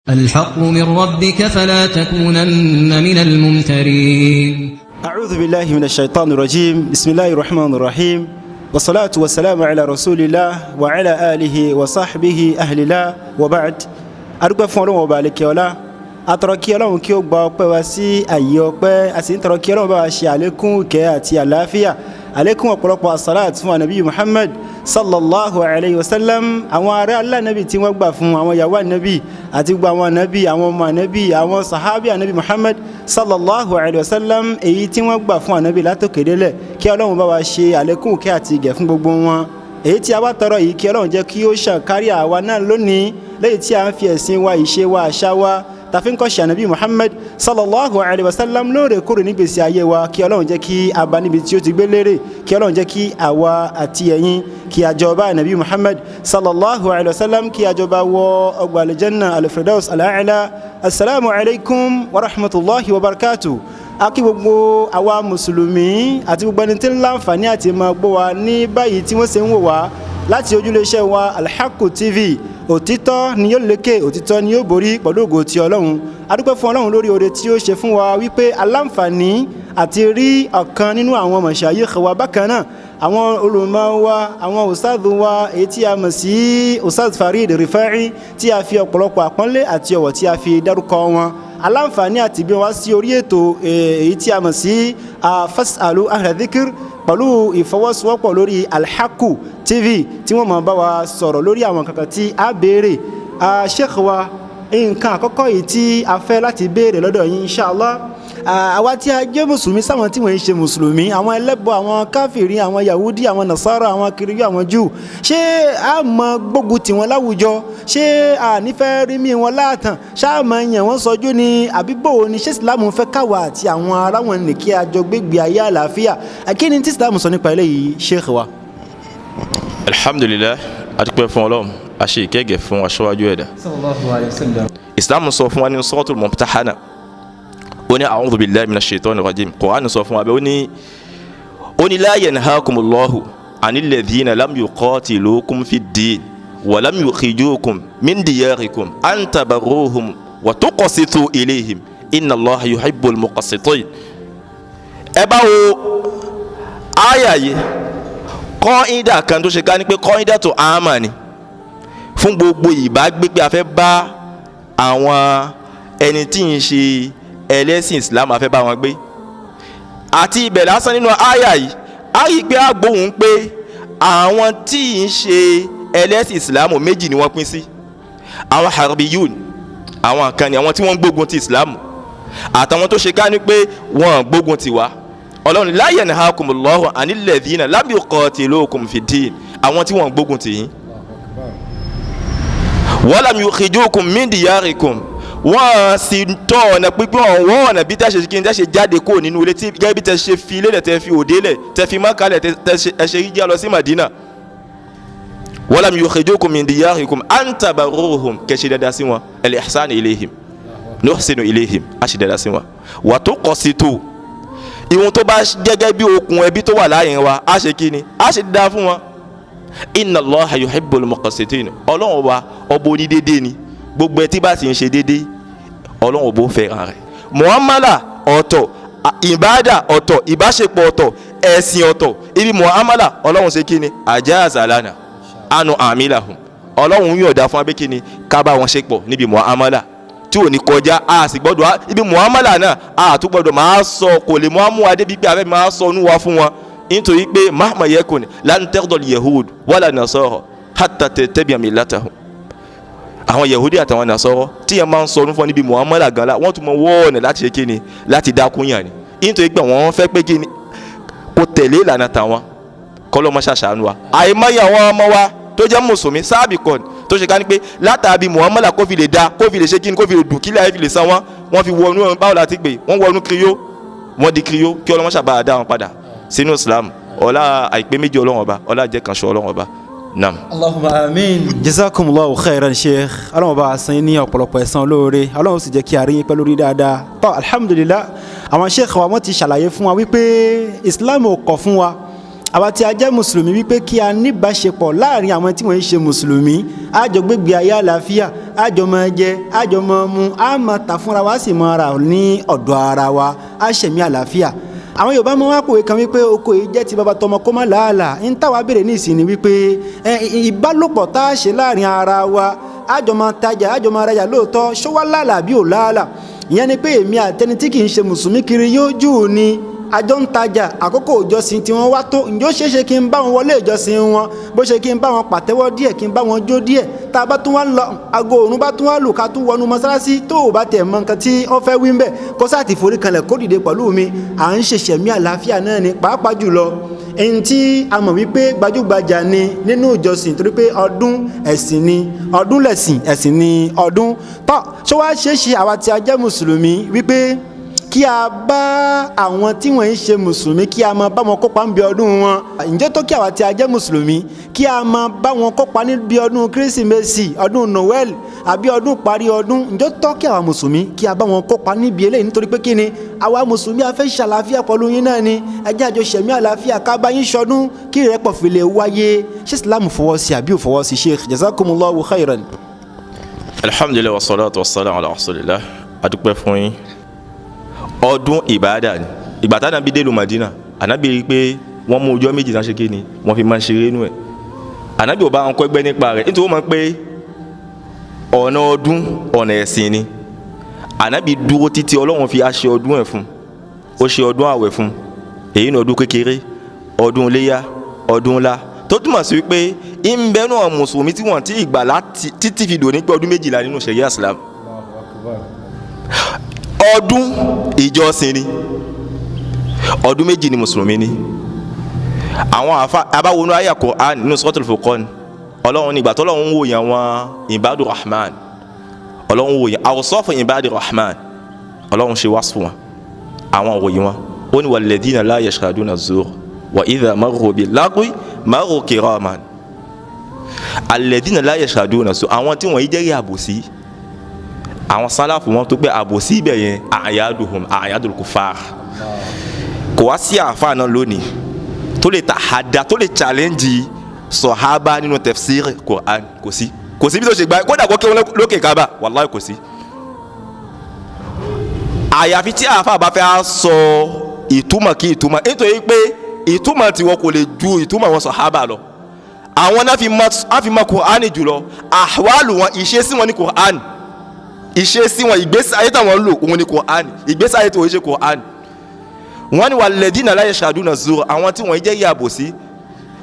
الحق من ربك فلا تكونن من الممترين. أعوذ بالله من الشيطان الرجيم. بسم الله الرحمن الرحيم، والصلاة والسلام على رسول الله وعلى آله وصحبه أهل الله وبعد. أرجو فلان وبارك ولا أتركي الله كي يبقى واسي أيوة أسين تركي الله باشي عليكم كأتي العافية عليكم وقلقوا الصلاة فما نبي محمد sallallahu alayhi wa sallam. Àwọn ará Allah nabi tí wọ́n gbà fún àwọn yawa nabi àti gbogbo àwọn nabi, àwọn ọmọ nabi, àwọn sahabi anabi Muhammad sallallahu alayhi wa sallam, èyí tí wọ́n gbà fún anabi látòkè délẹ̀, kí Ọlọ́run bá wa ṣe àlékún kẹ́ àti ìgẹ̀ fún gbogbo wọn. Èyí tí a bá tọrọ yìí kí Ọlọ́run jẹ́ kí ó ṣàn kárí àwa náà lónìí, lẹ́yìn tí a ń fi ẹ̀sìn wa, ìṣe wa, àṣà wa tàfin kọ́ ṣe ànábì Muhammad sallallahu alayhi wa sallam lóòrèkóòrè nígbèsí ayé wa. Kí Ọlọ́run jẹ́ kí a bá níbi tí ó ti gbé lérè, kí Ọlọ́run jẹ́ kí àwa àti ẹ̀yin kí a jọ bá ànábì Muhammad sallallahu alayhi wa sallam, kí a jọ bá wọ ọgbà aljanna al-firdaus al-a'la. Assalamu alaikum wa rahmatullahi wa barakatuh. A kí gbogbo àwa mùsùlùmí àti gbogbo ẹni tí ń láǹfààní àti máa gbọ́ wa ní báyìí tí wọ́n ṣe ń wò wá láti ojúléeṣẹ́ wa Al-Haqq TV. Òtítọ́ ni yóò lékè, òtítọ́ ni yóò borí pẹ̀lú ògo ti Ọlọ́run. A dúpẹ́ fún Ọlọ́run lórí oore tí ó ṣe fún wa wípé aláǹfààní àti rí ọ̀kan nínú àwọn mashayikh wa bákan náà, àwọn olùmọ̀ wa, àwọn ustadh wa, èyí tí a mọ̀ sí Ustadh Farid Rifai, tí a fi ọ̀pọ̀lọpọ̀ àpọ́nlé àti ọ̀wọ̀ tí a fi dárúkọ wọn. Aláǹfààní àti bí wọ́n wá sí orí ètò èyí tí a mọ̀ sí Fas'alu Ahla Dhikr pẹ̀lú ìfọwọ́sowọ́pọ̀ lórí Al-Haqq TV tí wọ́n máa bá wa sọ̀rọ̀ lórí àwọn kankan tí a béèrè. Sheikh wa, nǹkan àkọ́kọ́ yìí tí a fẹ́ láti béèrè lọ́dọ̀ yín inshallah, àwa tí a jẹ́ mùsùlùmí sáwọn tí wọ́n ń ṣe mùsùlùmí, àwọn ẹlẹ́bọ, àwọn káfìrí, àwọn yahudi, àwọn nasara, àwọn kiri, àwọn jù, ṣé a mọ gbógun tì wọ́n láwùjọ? Ṣé a nífẹ̀ẹ́ rí mi wọn láàtàn? ṣé a mọ yẹn wọ́n sọjú ni àbíbò ni? ṣé Islam fẹ́ káwa àti àwọn ará wọn ní kí a jọ gbégbé ayé àlàáfíà? Kí ni tí Islam sọ nípa eléyìí, Sheikh wa? Alhamdulillah, adúpẹ́ fún Ọlọ́run, a ṣe ìkẹ́gẹ́ fún aṣáájú ẹ̀dá. Sallallahu alayhi wa sallam. Islam sọ fún wa ní Suratul Mumtahana, ó ní a'udhu billahi minash shaitanir rajim. Qur'an sọ fún wa bẹ́ẹ̀, ó ní la yanhakumullahu anil ladhina lam yuqatilukum fid din wa lam yukhrijukum min diyarikum an tabarruhum wa tuqsitu ilayhim inna Allaha yuhibbul muqsitin. Ẹ bá wo àyà yìí, kọ́ídà kan tó ṣe ká ní pé kọ́ídà tó àmà ni fún gbogbo ìbágbé pé a fẹ́ bá àwọn ẹni tí ń ṣe ẹlẹ́sìn Islam a fẹ́ bá wọn gbé. Àti ibẹ̀ lásán nínú àyà yìí, a rí pé a gbóhùn pé àwọn tí ń ṣe ẹlẹ́sìn Islam méjì ni wọ́n pín sí. Àwọn harbiyun, àwọn kan ni àwọn tí wọ́n gbógun ti Islam, àtàwọn tó ṣe ká ní pé wọ́n gbógun ti wa. Ọlọ́run la yanhakumullahu anil ladhina lam yuqatilukum fid din, àwọn tí wọ́n gbógun tì yín. Wa lam yukhrijukum min diyarikum, wọ́n sì tọ́ ọ̀nà pípọ́n wọ́n ọ̀nà bí tẹ́ṣe kí n tẹ́ṣe jáde kó nínú ilé tí gẹ́gẹ́ bí tẹ́ṣe fi lélẹ̀ tẹ́ fi òde lẹ̀ tẹ́ fi Mákà lẹ̀ tẹ́ṣe rí jẹ́ lọ sí Madina. Wa lam yukhrijukum min diyarikum an tabarruhum, kẹ́ṣe dáadáa sí wọn, al-ihsan ilayhim, nuhsinu ilayhim, a ṣe dáadáa sí wọn. Wa tuqsitu, ìwọ̀n tó bá gẹ́gẹ́ bí okùn ẹbí tó wà láàrin wa, a ṣe kí ni? A ṣe dáa fún wọn. Inna Allaha yuhibbul muqsitin, Ọlọ́run wa ọba onídéédé ni, gbogbo ẹ tí bá ti ń ṣe déédé Ọlọ́run ọba ó fẹ́ràn rẹ̀. Muamala ọ̀tọ̀, ìbádà ọ̀tọ̀, ìbáṣepọ̀ ọ̀tọ̀, ẹ̀sìn ọ̀tọ̀. Ibi muamala Ọlọ́run ṣe kí ni? Ajaza lana anu amilahum, Ọlọ́run yọ̀ọ̀dá fún abẹ́ kí ni? Ká bá wọn ṣe pọ̀ níbi muamala tí ò ní kọjá. A sì gbọ́dọ̀ ibi muamala náà a tún gbọ́dọ̀ máa sọ, kò lè mú adé bíi pé abẹ́ máa sọ inú wa fún wọn, nítorí pé mahma yakun lan tardal yahud wala nasara hatta tattabi'a millatahum. Àwọn yahudi àtàwọn nasara tí yẹn máa ń sọnù fún níbi muamala gan la, wọ́n tún mọ wọ́ọ̀nà láti ṣe kíni, láti dákúnyàn ni, nítorí pé wọ́n fẹ́ pé kíni kò tẹ̀lé ìlànà tàwọn. Kọ́lọ́ mọ́ ṣàṣàánú wa. Àìmọye àwọn ọmọ wa tó jẹ́ mùsùlùmí sábìkọ́n tó ṣe ká ní pé látàbí muamala kó fi lè da, kó fi lè ṣe kíni, kó fi lè dùn, kílẹ̀ ayé fi lè san wọ́n fi wọnú báwo láti gbé, wọ́n wọnú kiriyó, wọ́n di kiriyó, kí Ọlọ́run ṣàbá dá wọn padà sínú Islam. Ọlá àìpé méjì Ọlọ́run ọba, ọlá jẹ́ kan ṣo Ọlọ́run ọba. Naam. Allahumma amin. Jazakumullahu khairan Sheikh. Ọlọ́run bá san ní ọ̀pọ̀lọpọ̀ ẹ̀san olóore. Ọlọ́run sì jẹ́ kí a rí yín pẹ́ lórí dáadáa. Tọ́ alhamdulillah, àwọn Sheikh wa wọ́n ti ṣàlàyé fún wa wípé Islam ò kọ̀ fún wa àwa tí a jẹ́ mùsùlùmí wípé kí a níbáṣepọ̀ láàrin àwọn tí wọ́n ń ṣe mùsùlùmí, a jọ gbégbé ayé àlàáfíà, a jọ máa jẹ, a jọ máa mu, a máa tà fúnra wa, sì máa rà ní ọ̀dọ̀ ara wa, a ṣẹ̀mí àlàáfíà. àwọn Yorùbá máa wá pòwe kan wípé oko yìí jẹ́ ti bàbá tọmọ kó má làálàá. ń táwa béèrè ní ìsìn ni wípé ìbálòpọ̀ tá a ṣe láàrin ara wa, a jọ máa tajà, a jọ máa rajà lóòótọ́, ṣó wá làálàá bí ò làálàá? ìyẹn ni pé èmi àtẹni tí kì í ṣe mùsùlùmí kiri yóò jù ní àjọ ń tajà, àkókò ìjọsìn tí wọ́n wá tó, ǹjọ́ ṣeéṣe kí n bá wọn wọlé ìjọsìn wọn, bó ṣe kí n bá wọn pàtẹ́wọ́ díẹ̀, kí n bá wọn jó díẹ̀, tá a bá tún wá lọ aago òrùn bá tún wá lù ká tún wọnú mọ́sálásí, tó o bá tẹ̀ mọ nǹkan tí wọ́n fẹ́ wí ń bẹ̀, kó sáà ti forí kanlẹ̀ kó dìde pẹ̀lú mi, à ń ṣẹ̀ṣẹ̀mí àlàáfíà náà ni. pàápàá jùlọ ẹni tí a mọ̀ wípé gbajúgbajà ni nínú ìjọsìn, torí pé ọdún ẹ̀sìn ni, ọdún lẹ̀sìn, ẹ̀sìn ni ọdún. tó ṣé wàá ṣeéṣe àwa tí a jẹ́ mùsùlùmí wípé kí a bá àwọn tí wọ́n ń ṣe mùsùlùmí, kí a máa bá wọn kópa níbi ọdún wọn? ǹjẹ́ tó kí àwa tí a jẹ́ mùsùlùmí kí a máa bá wọn kópa níbi ọdún kérésìmesì, ọdún noel àbí ọdún parí ọdún? ǹjẹ́ tó kí àwa mùsùlùmí kí a bá wọn kópa níbi eléyìí? nítorí pé kí ni àwa mùsùlùmí a fẹ́ ṣàlàáfíà pẹ̀lú yín náà ni, ẹ jẹ́ àjọ ṣẹ̀mí àlàáfíà, ká bá yín ṣọdún kí ìrẹ́pọ̀ fi lè wáyé. ṣé Islam fọwọ́ sí àbí ò fọwọ́ sí? Sheikh, jazakumullahu khairan. alhamdulilayi wa salatu wa salam ala rasulillah. adúpẹ́ fún yín. ọdún ìbáadà ni. ìgbà tá Ànábì dé ìlú Madina, Ànábì rí i pé wọ́n mú ọjọ́ méjì náà ṣe kí ni wọ́n fi máa ń ṣeré nú ẹ̀. Ànábì ò bá wọn kọ́ ẹgbẹ́ nípa rẹ̀, nítorí wọ́n mọ̀ pé ọ̀nà ọdún ọ̀nà ẹ̀sìn ni. Ànábì dúró títí Ọlọ́run fi ṣe ọdún ẹ̀ fún, ó ṣe ọdún àwẹ̀ fún, èyí ni ọdún kékeré, ọdún iléyá, ọdún ńlá, tó túmọ̀ sí wípé ń bẹ náà mùsùlùmí tí wọ́n ti ìgbà láti títí fi dòní pé ọdún méjìlá nínú ṣẹ̀ríà Islam. ọdún ìjọsìn ni, ọdún méjì ni mùsùlùmí ni. àwọn abáwọnú àyà Qur'an nínú Suratul Furqan, Ọlọ́run nígbà tó Ọlọ́run wòye àwọn Ibadur Rahman, Ọlọ́run wòye awsafu Ibadur Rahman, Ọlọ́run ṣe wàásù wọn, àwọn òwòye wọn. ó ní walladhina la yashhaduna az-zur wa idha marru bil-lagwi marru kiraman. alladhina la yashhaduna az-zur, àwọn tí wọ́n yí jẹ́rìí àbòsí. àwọn sálàfù wọn tó pé àbòsí ibẹ̀ yẹn àyàdùhùn àyàdùl kufar. kò wá sí àáfàá náà lónìí tó lè tàhádà, tó lè challenge sọ̀hábà nínú tafsir Qur'an. kò sí bí tó ṣe gbá, kódà kó kéwọn lókè Kaaba, wàláhì kò sí. àyàfi tí àáfàá bá fẹ́ sọ ìtumọ̀ kí ìtumọ̀, nítorí pé ìtumọ̀ tiwọn kò lè ju ìtumọ̀ wọn sọ̀hábà lọ. àwọn náà fi mọ Qur'an jùlọ, àwálù wọn, ìṣesí wọn ní Qur'an, ìṣesí wọn, ìgbésí ayé táwọn lò òun ní Qur'an, ìgbésí ayé tí wọ́n ṣe Qur'an. wọ́n ní walladhina la yashhaduna az-zur, àwọn tí wọ́n jẹ́ yà àbòsí.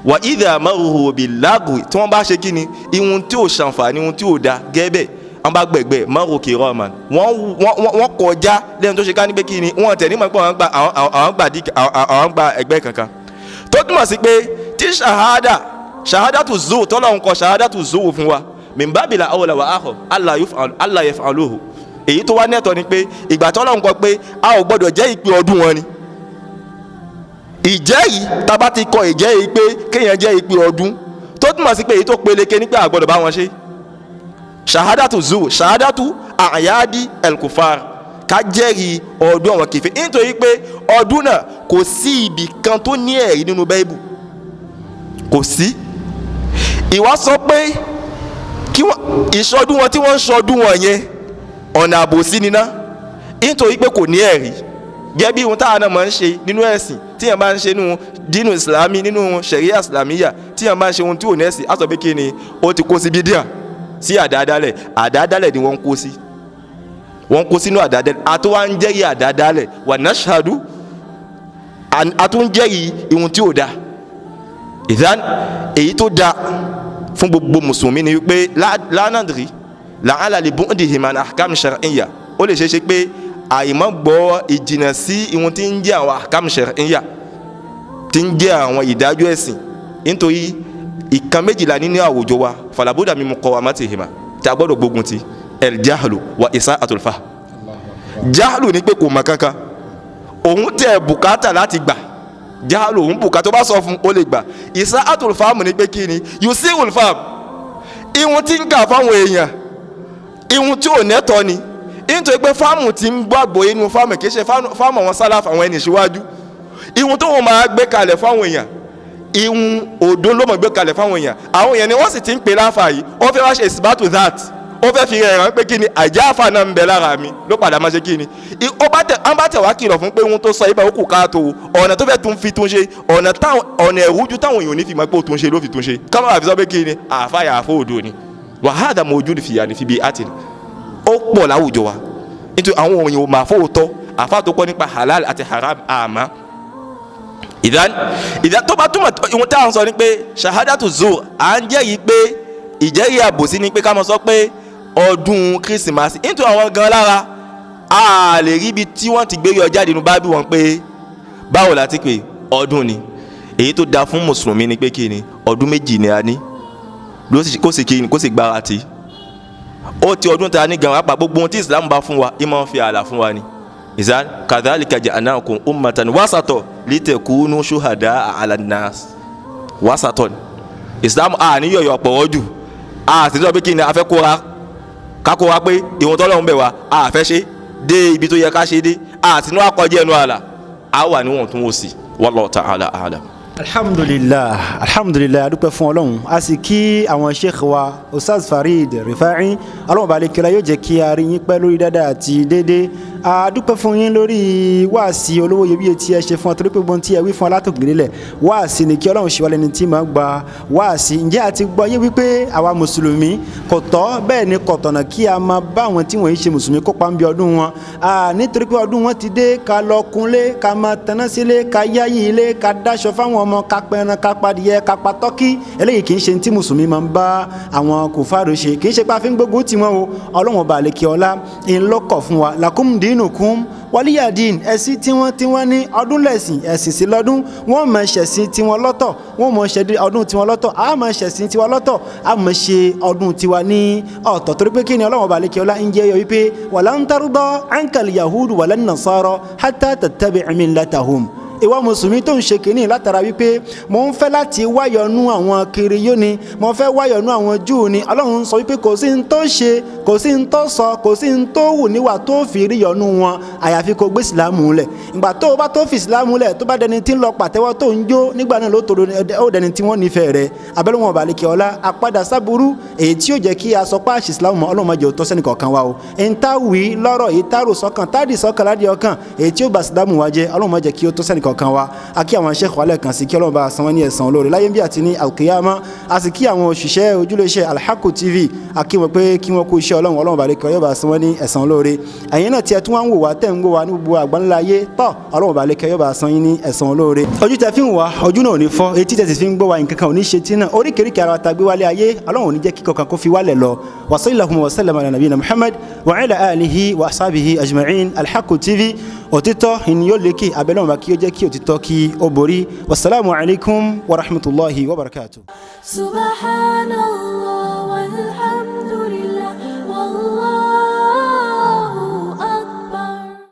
wa idha marru bil-lagwi, tí wọ́n bá ṣe kí ni ihun tí ò ṣàǹfààní, ihun tí ò da gẹ́bẹ̀, wọ́n bá gbẹ̀gbẹ̀ marru kiraman, wọ́n kọjá lẹ́nu tó ṣe ká ní pé kí ni wọ́n tẹ̀ nímọ̀ pé àwọn gba ẹgbẹ́ kankan. tó túmọ̀ sí pé tí ṣahadatu zur tọ́lọ́hun kọ ṣahadatu zur fún wa min babil awla wa akhar Allah yaf'aluhu. èyí tó wá nẹ́tọ̀ ni pé ìgbà tọ́lọ́hun kọ pé a ò gbọ́dọ̀ jẹ́ ìpín ọdún wọn ni. ìjẹ́ yìí tábà ti kọ ìjẹ́ yìí pé kéèyàn jẹ́ ìpín ọdún, tó túmọ̀ sí pé èyí tó peléke nígbà àgbọ̀dọ̀ bá wọn ṣe. ṣahadatu zur, ṣahadatu àyádi el-kufar, ká jẹ́rìí ọdún àwọn kèfèrí, nítorí pé ọdún náà kò sí ibì kan tó ní ẹ̀rí nínú Báíbù, kò sí. ìwà sọ pé kí ìṣọdún wọn tí wọ́n ń ṣọdún wọn yẹn ọ̀nà àbòsí níná, nítorí pé kò ní ẹ̀rí. gẹ́gẹ́ bí ohun táwọn náà máa ń ṣe nínú ẹ̀sìn, tí yẹn máa ń ṣe nínú dínú ìsìlámì, nínú ṣẹ̀ríà ìsìlámíyà, tí yẹn máa ń ṣe ohun tí ò ní ẹ̀sìn, á sọ pé kí ni ó ti kó sí bídíà, sí àdáadáalẹ̀. àdáadáalẹ̀ ni wọ́n ń kó sí, wọ́n ń kó sínú àdáadáalẹ̀. a tó wá ń jẹ́rìí àdáadáalẹ̀, wa nashhadu, a tó ń jẹ́rìí ohun tí ò da. ìdán èyí tó da fún gbogbo mùsùlùmí ni wípé lánàdìrí la'alla li bu'dihim an ahkam shar'iyya, ó lè ṣeéṣe pé àìmọ́ gbọ́ ìjìnà sí ihun tí ń jẹ́ àwọn ahkam shar'iyya, tí ń jẹ́ àwọn ìdájọ́ ẹ̀sìn. nítorí ìkan méjìlá nínú àwùjọ wa falabuda min muqawamatihima, tí a gbọ́dọ̀ gbógun ti el-jahlu wa isa'atul fahm. jahlu ni pé kò mọ̀ kankan, òun tẹ̀ bùkátà láti gbà, jahlu òun bùkátà, tó bá sọ fún ó lè gbà. isa'atul fahm ni pé kí ni yusi'ul fahm, ihun tí ń kà fáwọn èèyàn, ihun tí ò nẹ́tọ́ ni. nítorí pé fáàmù tí ń gbàgbọ́ inú fáàmù kì í ṣe fáàmù àwọn sálàfù, àwọn ẹni ìṣíwájú. ihun tó wọn máa gbé kalẹ̀ fáwọn èèyàn, ihun òdo ló mọ̀ gbé kalẹ̀ fáwọn èèyàn àwọn èèyàn ni wọ́n sì ti ń pè láfa yìí ó fẹ́ wá ṣe ìsìbátù that ó fẹ́ fi rẹ̀ hàn pé kí ni àjáfà náà ń bẹ lára mi ló padà máa ṣe kí ni wọ́n bá tẹ̀ wá kìlọ̀ fún pé ohun tó sọ ibà ó kù káàtó ọ̀nà tó fẹ́ tún fi tún ṣe ọ̀nà ẹ̀rújú táwọn èèyàn ò ní fi mọ̀ pé ó tún ṣe ló fi tún ṣe káwọn àfi sọ pé kí ni àfàyà àfọ òdo ni wàhádà mọ ojú fìyà ní fi bí àtìn ó pọ̀ láwùjọ wa nítorí àwọn èèyàn ò máa fóòtọ́ àfa tó kọ́ nípa halal àti haram àmọ́ ìdá tó bá túmọ̀ ìwọ̀n tá à ń sọ ni pé shahadatu zur à ń jẹ́rìí pé ìjẹ́rìí àbòsí ni pé ká mọ̀ sọ pé ọdún kírísìmásì nítorí àwọn gan lára a lè rí ibi tí wọ́n ti gbé yọ jáde nínú bábí wọn pé báwo la ti pè ọdún ni èyí tó da fún mùsùlùmí ni pé kí ni ọdún méjì ni a ní kó sì kí ni kó sì gbára ti ó ti ọdún tá a ní gan apá gbogbo ohun tí Islam bá fún wa ìmọ̀ fi ààlà fún wa ni izan kadhalika ja'alnakum ummatan wasatan litakunu shuhada 'ala an-nas wasatan Islam a ní yọ̀yọ̀ pọ̀ jù a sì sọ pé kí ni a fẹ́ kákó wa pé ìwọ̀n tọ́lọ́run bẹ̀ wá a fẹ́ ṣe dé ibi tó yẹ ká ṣe dé a sì ní wá kọjá ẹnu àlà a wà níwọ̀n tún wò sí wallahu ta'ala a'lam. alhamdulillah adúpẹ́ fún Ọlọ́run a sì kí àwọn sheikh wa Ustaz Farid Rifa'i Ọlọ́run bá lè kíra yóò jẹ́ kí a rí yín pẹ́ lórí dáadáa àti déédéé adúpẹ́ fún yín lórí wáàsí olówó iyebíye tí ẹ ṣe fún ọ torí pé gbọ́n tí ẹ wí fún alátògbélélẹ̀ wáàsí ni kí Ọlọ́run ṣe wá lẹ́ni tí máa gba wáàsí ǹjẹ́ àti gbọ́ yé wípé àwa mùsùlùmí kò tọ́ bẹ́ẹ̀ ni kò tọ̀nà kí a máa bá àwọn tí wọ́n ń ṣe mùsùlùmí kópa ń bí ọdún wọn nítorí pé ọdún wọn ti dé ká lọ kunlé ká máa tanná sílé ká yáyí ilé ká dáṣọ fáwọn ọmọ ká pẹran ká padìyẹ ká pa tọ́kí eléyìí kì í ṣe tí mùsùlùmí máa ń bá àwọn kòfàrò ṣe kì í ṣe pé a fi ń gbógun tì wọ́n o Ọlọ́run ọba àlekè ọlá ńlọ́kọ̀ fún wa lakum dinukum waliyadin ẹ̀sìn tiwọn ní ọdún lẹ́sìn ẹ̀sìn sí lọ́dún wọ́n máa ṣẹ̀sìn tiwọn lọ́tọ̀ wọ́n máa ṣe ọdún tiwọn lọ́tọ̀ a máa ṣẹ̀sìn tiwa lọ́tọ̀ a máa ṣe ọdún tiwa ní ọ̀tọ̀ torí pé kí ni Ọlọ́run ọba àlekè ọlá ń jẹ́ yọ wípé walan tarda ankal yahudu walan nasara hatta tattabi'a millatahum ìwà mùsùlùmí tó ń ṣe kìíní látara wípé mo ń fẹ́ láti wáyọnú àwọn kiriyó ni mo fẹ́ wáyọnú àwọn júù ni Ọlọ́run sọ wípé kò sí ń tó ṣe kò sí ń tó sọ kò sí ń tó wù níwà tó fi rí yọnú wọn àyàfi kó gbé ìsìlámù lẹ̀ ìgbà tó o bá tó fi ìsìlámù lẹ̀ tó bá dẹni tí ń lọ pàtẹ́wọ́ tó ń jó nígbà náà ló tòrò ó dẹni tí wọ́n nífẹ̀ẹ́ rẹ̀ abẹ́lẹ́ wọn balẹ̀ ọlá apádà sábúrú èyí tí yóò jẹ́ kí a sọ pé àṣì ìsìlámù mọ́ Ọlọ́run má jẹ́ ó tọ́ sẹ́nì kọ̀ọ̀kan wa o ń tá wí lọ́rọ̀ yìí tárò sọ́kàn tádì sọ́kàn ládìí ọkàn èyí tí ó bá ìsìlámù wa jẹ́ Ọlọ́run má jẹ́ kí ó tọ́ sẹ́nì kọ̀ọ̀kan wa kí àwọn sheikh wálẹ̀ kan sí kí Ọlọ́run bá san wọ́n ní ẹ̀san olóore láyé bí àti ní alkiyama a sì kí àwọn òṣìṣẹ́ ojúléṣẹ́ Alhaqu TV a kí wọn pé kí wọ́n kú iṣẹ́ Ọlọ́run bá lè kọ́ yóò bá san wọ́n ní ẹ̀san olóore ẹ̀yin náà tí ẹ tún wá ń wò wá tẹ̀ ń wò wá ní gbogbo àgbáńlá ayé tọ́ Ọlọ́run bá lè kọ́ yóò bá san yín ní ẹ̀san olóore ojú tẹ fi ń wá ojú náà ò ní fọ́ etí tẹ sì fi ń gbọ́ wa nǹkan kan ò ní ṣe tí náà oríkèéríkèé ara ta gbé wálé ayé Ọlọ́run ò ní jẹ́ kíkọ́ kan kó fi wálẹ̀ lọ wa sallallahu wa sallam ala nabiyina Muhammad wa ala alihi wa ashabihi ajma'in Alhaqu TV òtítọ́ ìní yóò lékè abẹ́lẹ́ wọn bá kí ó jẹ́ kí òtítọ́ kí ó borí wasalaamu alaykum wa rahmatulahi wa barakatuh. Subhanallah walhamdulillah.